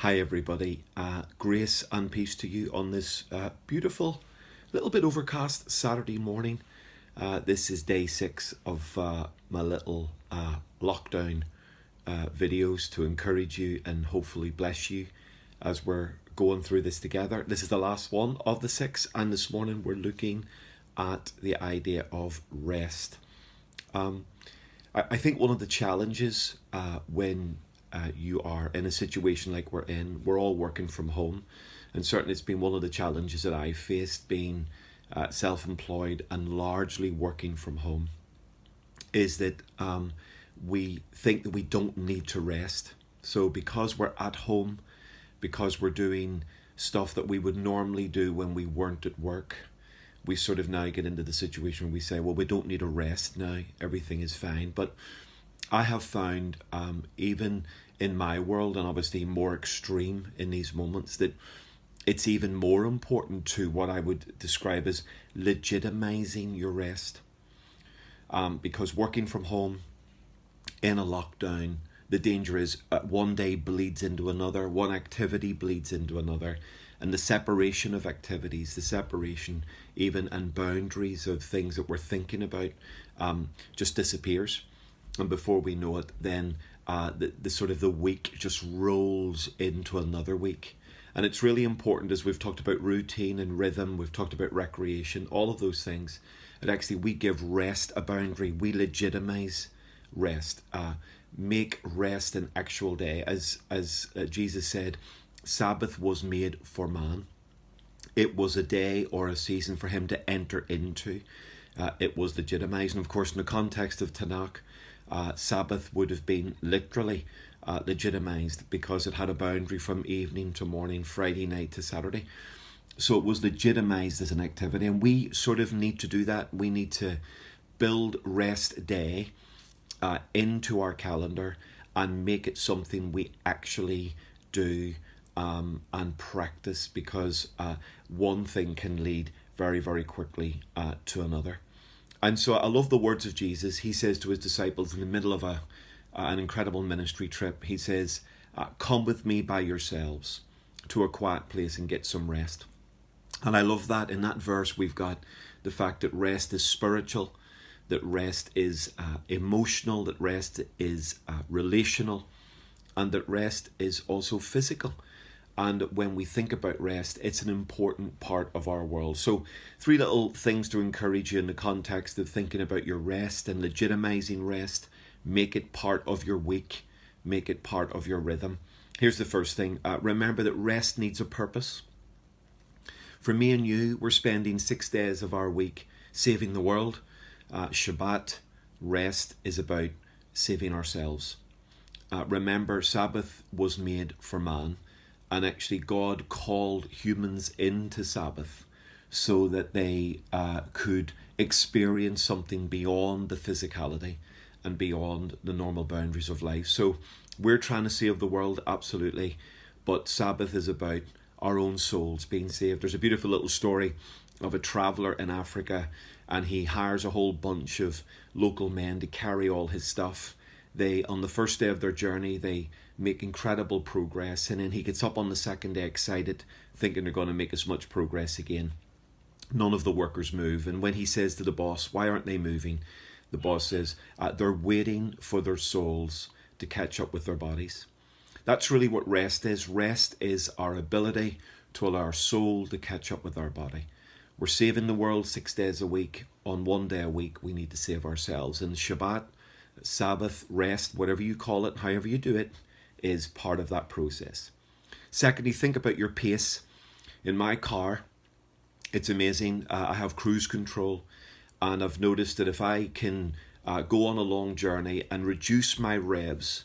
Hi, everybody. Grace and peace to you on this beautiful, little bit overcast Saturday morning. This is day 6 of my little lockdown videos to encourage you and hopefully bless you as we're going through this together. This is the last one of the 6, and this morning we're looking at the idea of rest. I think one of the challenges when you are in a situation like we're all working from home, and certainly it's been one of the challenges that I've faced being self-employed and largely working from home, is that we think that we don't need to rest. So because we're at home, because we're doing stuff that we would normally do when we weren't at work, we sort of now get into the situation where we say, well, we don't need a rest now, everything is fine. But I have found, even in my world, and obviously more extreme in these moments, that it's even more important to what I would describe as legitimizing your rest. Because working from home in a lockdown, the danger is one day bleeds into another, one activity bleeds into another, and the separation of activities, the separation even and boundaries of things that we're thinking about just disappears. And before we know it, then the sort of the week just rolls into another week. And it's really important, as we've talked about routine and rhythm, we've talked about recreation, all of those things, that actually we give rest a boundary, we legitimize rest, make rest an actual day. As Jesus said, Sabbath was made for man. It was a day or a season for him to enter into. It was legitimized. And of course, in the context of Tanakh, Sabbath would have been literally legitimized because it had a boundary from evening to morning, Friday night to Saturday. So it was legitimized as an activity, and we sort of need to do that. We need to build rest day into our calendar and make it something we actually do and practice, because one thing can lead very, very quickly to another. And so I love the words of Jesus. He says to his disciples in the middle of an incredible ministry trip, he says, come with me by yourselves to a quiet place and get some rest. And I love that in that verse we've got the fact that rest is spiritual, that rest is emotional, that rest is relational, and that rest is also physical. And when we think about rest, it's an important part of our world. So 3 little things to encourage you in the context of thinking about your rest and legitimizing rest. Make it part of your week. Make it part of your rhythm. Here's the first thing. Remember that rest needs a purpose. For me and you, we're spending 6 days of our week saving the world. Shabbat, rest, is about saving ourselves. Remember, Sabbath was made for man. And actually God called humans into Sabbath so that they could experience something beyond the physicality and beyond the normal boundaries of life. So we're trying to save the world, absolutely. But Sabbath is about our own souls being saved. There's a beautiful little story of a traveller in Africa, and he hires a whole bunch of local men to carry all his stuff. On the first day of their journey, they make incredible progress, and then he gets up on the second day excited, thinking they're going to make as much progress again. None of the workers move, and when he says to the boss, why aren't they moving? The boss says, they're waiting for their souls to catch up with their bodies. That's really what rest is. Rest is our ability to allow our soul to catch up with our body. We're saving the world 6 days a week. On 1 day a week, we need to save ourselves. And Shabbat, Sabbath, rest, whatever you call it, however you do it, is part of that process. Secondly, think about your pace. In my car, it's amazing. I have cruise control, and I've noticed that if I can go on a long journey and reduce my revs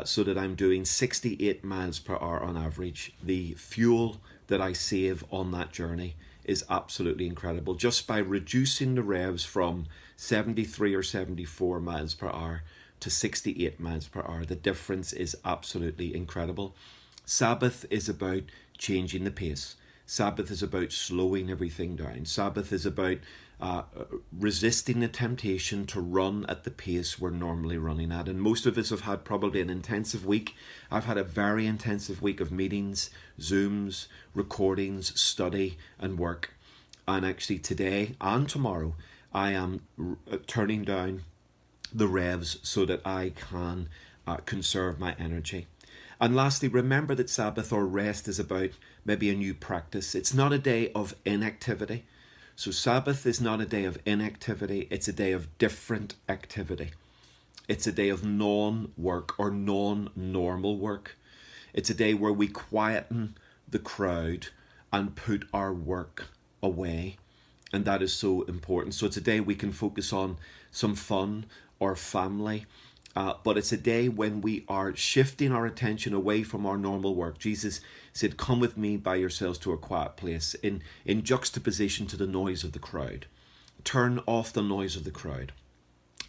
so that I'm doing 68 miles per hour on average, the fuel that I save on that journey is absolutely incredible. Just by reducing the revs from 73 or 74 miles per hour to 68 miles per hour, the difference is absolutely incredible. Sabbath is about changing the pace. Sabbath is about slowing everything down. Sabbath is about resisting the temptation to run at the pace we're normally running at. And most of us have had probably an intensive week. I've had a very intensive week of meetings, Zooms, recordings, study and work. And actually today and tomorrow I am turning down the revs so that I can conserve my energy. And lastly, remember that Sabbath or rest is about maybe a new practice. It's not a day of inactivity. So Sabbath is not a day of inactivity. It's a day of different activity. It's a day of non-work or non-normal work. It's a day where we quieten the crowd and put our work away. And that is so important. So it's a day we can focus on some fun or family. But it's a day when we are shifting our attention away from our normal work. Jesus said, come with me by yourselves to a quiet place, in juxtaposition to the noise of the crowd. Turn off the noise of the crowd.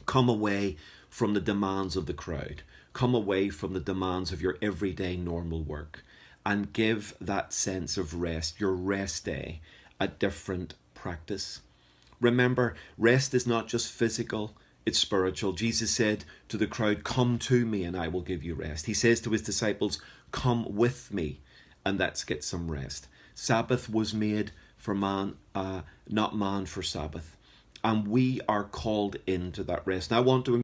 Come away from the demands of the crowd. Come away from the demands of your everyday normal work. And give that sense of rest, your rest day, a different practice. Remember, rest is not just physical, it's spiritual. Jesus said to the crowd, come to me and I will give you rest. He says to his disciples, come with me and let's get some rest. Sabbath was made for man, not man for Sabbath. And we are called into that rest. And I want to